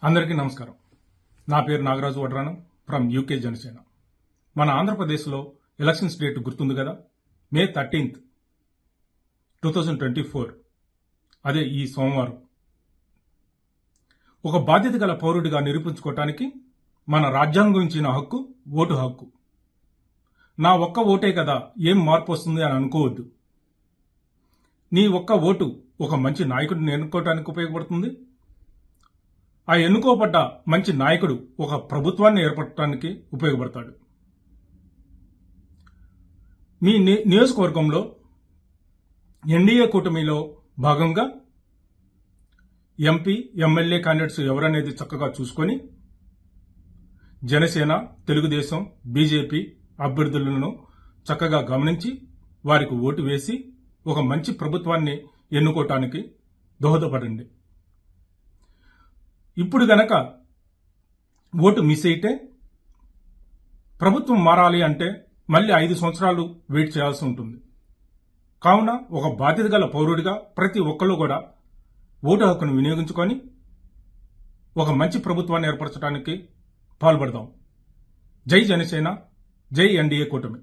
అందరికీ నమస్కారం. నా పేరు నాగరాజు వడ్రానం ఫ్రమ్ యూకే జనసేన. మన ఆంధ్రప్రదేశ్లో ఎలక్షన్స్ డేట్ గుర్తుంది కదా, May 13th, 2024. అదే ఈ సోమవారం. ఒక బాధ్యత గల పౌరుడిగా నిరూపించుకోవటానికి మన రాజ్యాంగం ఇచ్చిన హక్కు ఓటు హక్కు. నా ఒక్క ఓటే కదా ఏం మార్పు వస్తుంది అని అనుకోవద్దు. నీ ఒక్క ఓటు ఒక మంచి నాయకుడిని ఎన్నుకోవటానికి ఉపయోగపడుతుంది. ఆ ఎన్నుకోబడ్డ మంచి నాయకుడు ఒక ప్రభుత్వాన్ని ఏర్పడటానికి ఉపయోగపడతాడు. మీ నియోజకవర్గంలో ఎన్డీఏ కూటమిలో భాగంగా ఎంపీ, ఎమ్మెల్యే క్యాండిడేట్స్ ఎవరనేది చక్కగా చూసుకొని జనసేన, తెలుగుదేశం, బీజేపీ అభ్యర్థులను చక్కగా గమనించి వారికి ఓటు వేసి ఒక మంచి ప్రభుత్వాన్ని ఎన్నుకోవటానికి దోహదపడండి. ఇప్పుడు గనక ఓటు మిస్ అయితే ప్రభుత్వం మారాలి అంటే మళ్ళీ 5 సంవత్సరాలు వెయిట్ చేయాల్సి ఉంటుంది. కావున ఒక బాధ్యత గల పౌరుడిగా ప్రతి ఒక్కళ్ళు కూడా ఓటు హక్కును వినియోగించుకొని ఒక మంచి ప్రభుత్వాన్ని ఏర్పరచడానికి పాల్పడదాం. జై జనసేన, జై ఎన్డీఏ కూటమి.